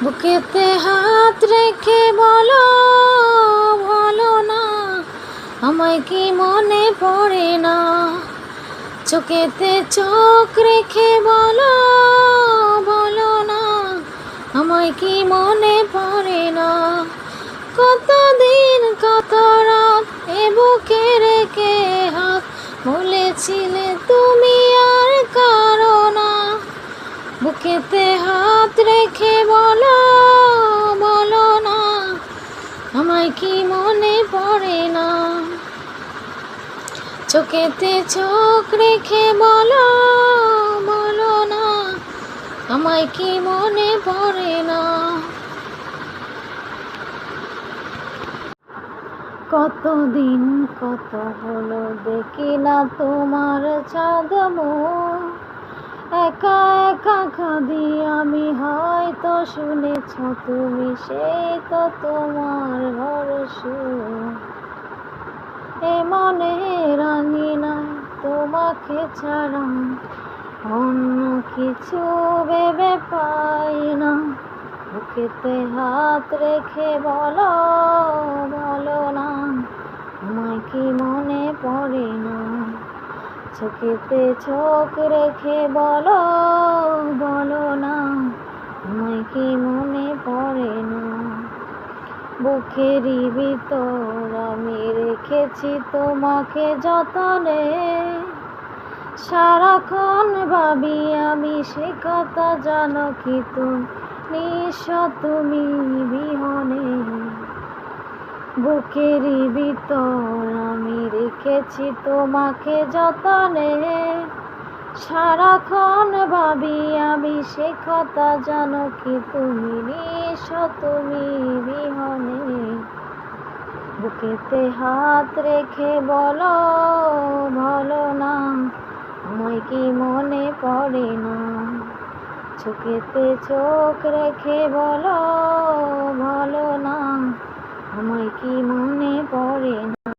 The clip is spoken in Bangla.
বুকেতে হাত রেখে বলো, বলো না আমায় কি মনে পড়ে না। চোখেতে চোখ রেখে বলো, বলো না আমায় কি মনে পড়ে না। কতদিন কত রাত এ বুকে রেখে হাত বলেছিলে তুমি আর কারো না। বুকেতে হাত রেখে বলো, বলো না আমায় কি মনে পড়ে না। চোখেতে চোখ রেখে বলো, বলো না আমায় কি মনে পড়ে না। কতদিন কত হলো দেখি না তোমার চাঁদ মুখ। একা একা কাঁদি আমি, হয়তো শুনেছ তুমি, সেই তো তোমার ভরসা। এ মনে রাঙিনায় তোমাকে ছাড়া অন্য কিছু ভেবে পাই না। বুকেতে হাত রেখে বলো, বলো না আমায় কি মনে পড়ে না। চোখেতে চোখ রেখে বলো, বলো না আমায় কি মনে পড়ে না। বুকেরই ভিতর আমি রেখেছি তোমাকে যতনে, সারাক্ষণ ভাবি আমি সে কথা, জানো কি তুমি নিঃস্ব তুমি বিহনে। বুকেরই ভিতর আমি রেখেছি তোমাকে যতনে, সারাক্ষণ ভাবি আমি সে কথা, জানো কি তুমি নিঃস্ব তুমি বিহনে। বুকেতে হাত রেখে বলো, বলো না আমায় কি মনে পড়ে না। চোখেতে চোখ রেখে বলো, বলো না আমায় কি মনে পড়ে না।